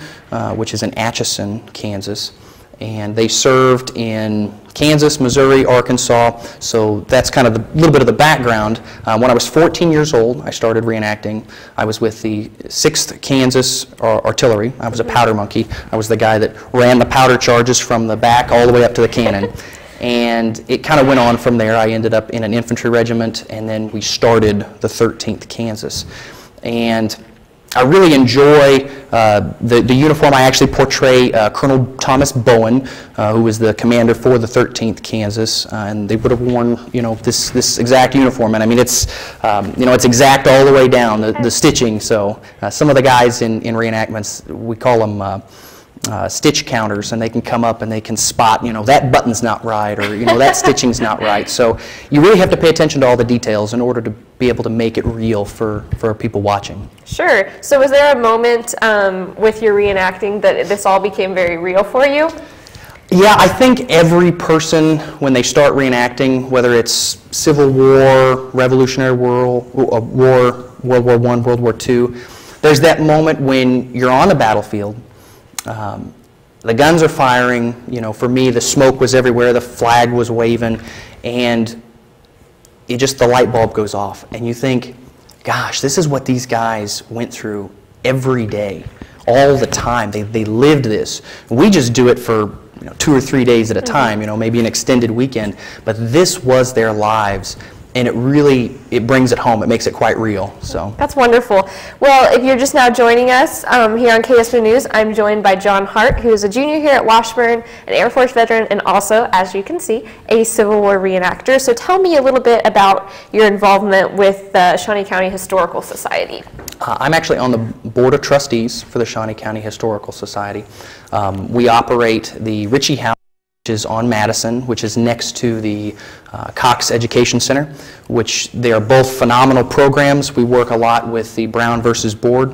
which is in Atchison, Kansas. And they served in Kansas, Missouri, Arkansas, so that's kind of a little bit of the background. When I was 14 years old, I started reenacting. I was with the 6th Kansas Artillery. I was a powder monkey. I was the guy that ran the powder charges from the back all the way up to the cannon. And it kind of went on from there. I ended up in an infantry regiment, and then we started the 13th Kansas. And I really enjoy the uniform. I actually portray Colonel Thomas Bowen, who was the commander for the 13th Kansas, and they would have worn, you know, this exact uniform. And I mean, it's you know, it's exact all the way down, the stitching. So some of the guys in reenactments, we call them stitch counters, and they can come up and they can spot, you know, that button's not right, or, you know, that stitching's not right. So you really have to pay attention to all the details in order to be able to make it real for people watching. Sure. So was there a moment with your reenacting that this all became very real for you? Yeah, I think every person, when they start reenacting, whether it's Civil War, Revolutionary War, World War I, World War II, there's that moment when you're on the battlefield. The guns are firing, you know, for me the smoke was everywhere, the flag was waving, and the light bulb goes off, and you think, gosh, this is what these guys went through every day, all the time. They lived this. We just do it for 2 or 3 days at a time, maybe an extended weekend, but this was their lives. And it brings it home. It makes it quite real. So that's wonderful. Well, if you're just now joining us here on KSWU News, I'm joined by John Hart, who is a junior here at Washburn, an Air Force veteran, and also, as you can see, a Civil War reenactor. So tell me a little bit about your involvement with the Shawnee County Historical Society. I'm actually on the Board of Trustees for the Shawnee County Historical Society. We operate the Ritchie House, which is on Madison, which is next to the Cox Education Center, which they are both phenomenal programs. We work a lot with the Brown versus Board.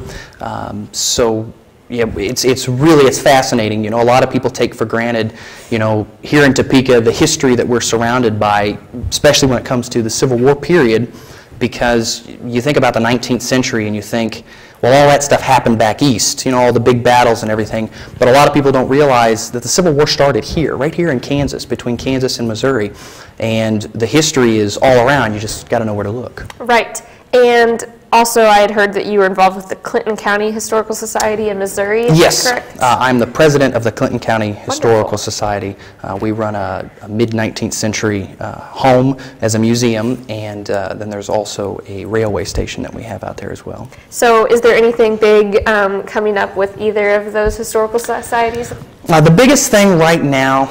So yeah, it's fascinating. A lot of people take for granted, here in Topeka, the history that we're surrounded by, especially when it comes to the Civil War period, because you think about the 19th century and you think, well, all that stuff happened back east, all the big battles and everything, but a lot of people don't realize that the Civil War started here, right here in Kansas, between Kansas and Missouri, and the history is all around. You just got to know where to look. Right, and also I had heard that you were involved with the Clinton County Historical Society in Missouri, is yes, that correct? I'm the president of the Clinton County Historical Society. We run a mid-19th century home as a museum, and then there's also a railway station that we have out there as well. So is there anything big coming up with either of those historical societies? The biggest thing right now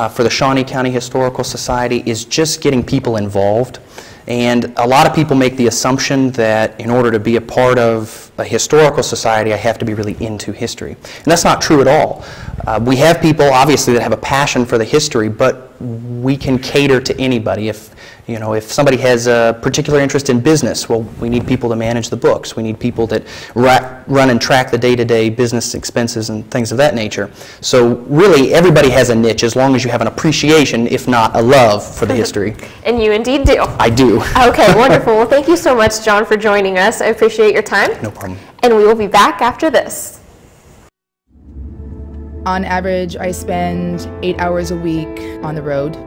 for the Shawnee County Historical Society is just getting people involved. And a lot of people make the assumption that in order to be a part of a historical society, I have to be really into history. And that's not true at all. We have people, obviously, that have a passion for the history, but we can cater to anybody. If somebody has a particular interest in business, well, we need people to manage the books. We need people that run and track the day-to-day business expenses and things of that nature. So really, everybody has a niche as long as you have an appreciation, if not a love, for the history. And you indeed do. I do. Okay, wonderful. Well, thank you so much, John, for joining us. I appreciate your time. No problem. And we will be back after this. On average, I spend 8 hours a week on the road.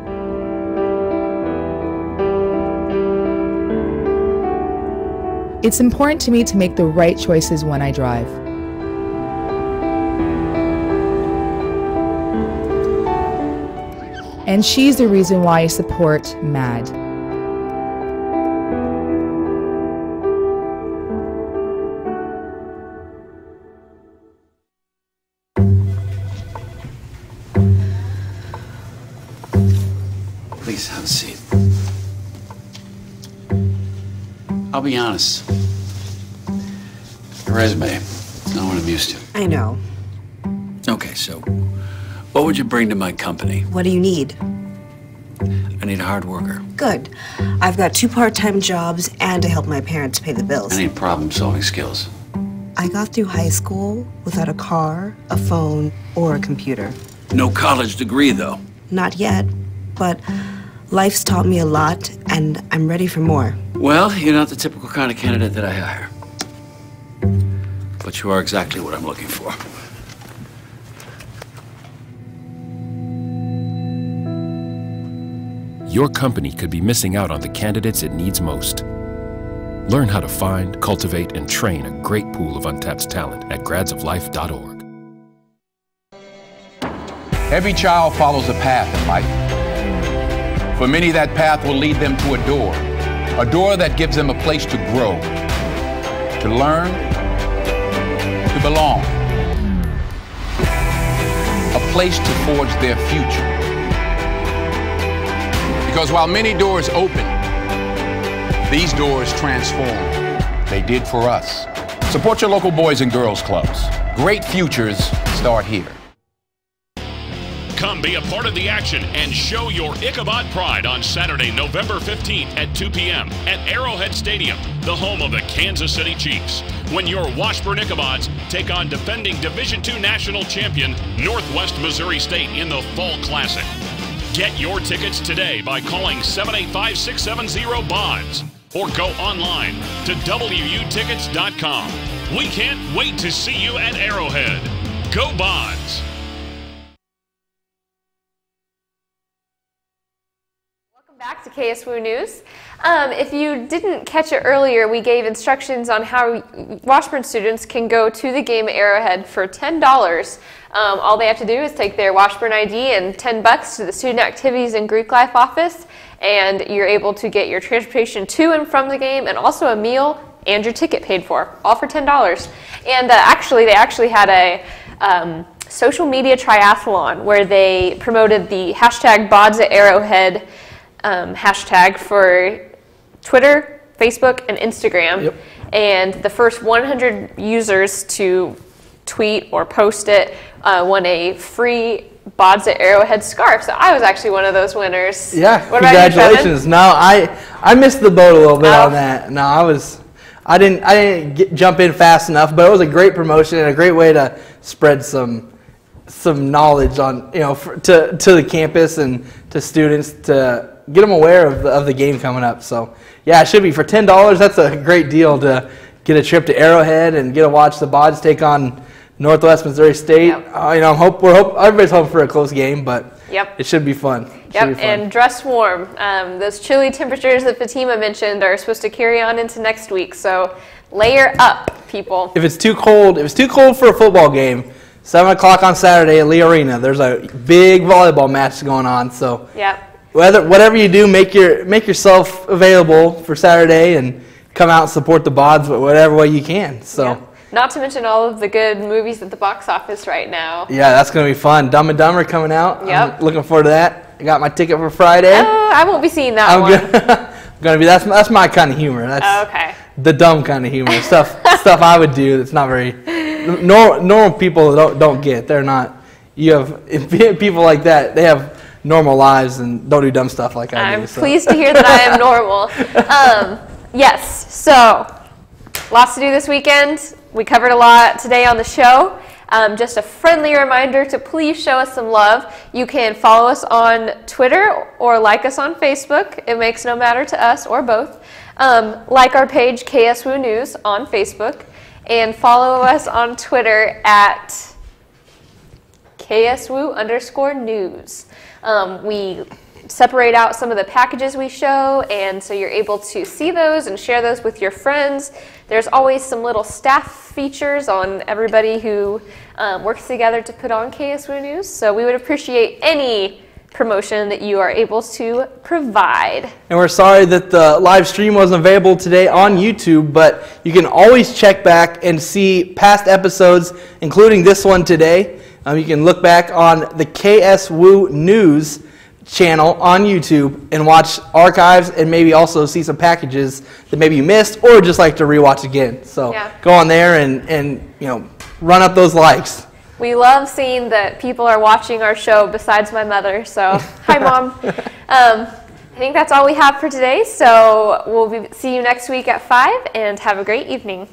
It's important to me to make the right choices when I drive. And she's the reason why I support MAD. Please have a seat. I'll be honest. Your resume, not what I'm used to. I know. Okay, so what would you bring to my company? What do you need? I need a hard worker. Good. I've got 2 part-time jobs and to help my parents pay the bills. I need problem-solving skills. I got through high school without a car, a phone, or a computer. No college degree, though. Not yet, but life's taught me a lot, and I'm ready for more. Well, you're not the typical kind of candidate that I hire. But you are exactly what I'm looking for. Your company could be missing out on the candidates it needs most. Learn how to find, cultivate, and train a great pool of untapped talent at gradsoflife.org. Every child follows a path in life. For many, that path will lead them to a door that gives them a place to grow, to learn, to belong, a place to forge their future. Because while many doors open, these doors transform. They did for us. Support your local Boys and Girls Clubs. Great futures start here. Come be a part of the action and show your Ichabod pride on Saturday, November 15th at 2 p.m. at Arrowhead Stadium, the home of the Kansas City Chiefs, when your Washburn Ichabods take on defending Division II national champion Northwest Missouri State in the Fall Classic. Get your tickets today by calling 785-670-BODS or go online to WUtickets.com. We can't wait to see you at Arrowhead. Go BODS! Back to KSWU News. If you didn't catch it earlier, we gave instructions on how Washburn students can go to the game at Arrowhead for $10. All they have to do is take their Washburn ID and $10 to the Student Activities and Greek Life office, and you're able to get your transportation to and from the game and also a meal and your ticket paid for, all for $10. And they actually had a social media triathlon where they promoted the hashtag Bods at Arrowhead hashtag for Twitter, Facebook, and Instagram. Yep. And the first 100 users to tweet or post it won a free Bods at Arrowhead scarf. So I was actually one of those winners. Yeah, what about you, congratulations. Trevin? No, I missed the boat a little bit on that. No, I didn't jump in fast enough, but it was a great promotion and a great way to spread some knowledge on, to the campus and to students to get them aware of the game coming up. So yeah, it should be for $10. That's a great deal to get a trip to Arrowhead and get to watch the Bods take on Northwest Missouri State. Yep. Everybody's hoping for a close game, but Yep. it should be fun. Yep, and dress warm. Those chilly temperatures that Fatima mentioned are supposed to carry on into next week, so layer up, people. If it's too cold for a football game, 7 o'clock on Saturday at Lee Arena, there's a big volleyball match going on. So yep. Whatever you do, make yourself available for Saturday and come out and support the Bods, but whatever way you can. So. Yep. Not to mention all of the good movies at the box office right now. Yeah, that's going to be fun. Dumb and Dumber coming out. Yep. I'm looking forward to that. I got my ticket for Friday. I won't be seeing that one. That's my kind of humor. That's okay. The dumb kind of humor. Stuff I would do that's not very normal people don't get. They're not. You have people like that. They have normal lives and don't do dumb stuff like I do. I'm pleased to hear that I am normal. Yes. So lots to do this weekend. We covered a lot today on the show. Just a friendly reminder to please show us some love. You can follow us on Twitter or like us on Facebook. It makes no matter to us or both. Like our page, KSWU News, on Facebook. And follow us on Twitter at KSWU_news. We separate out some of the packages we show, and so you're able to see those and share those with your friends. There's always some little staff features on everybody who works together to put on KSWU News, so we would appreciate any promotion that you are able to provide. And we're sorry that the live stream wasn't available today on YouTube, but you can always check back and see past episodes, including this one today. You can look back on the KSWU News channel on YouTube and watch archives and maybe also see some packages that maybe you missed or just like to rewatch again. So go on there and run up those likes. We love seeing that people are watching our show besides my mother. So hi, Mom. I think that's all we have for today. So we'll see you next week at 5 and have a great evening.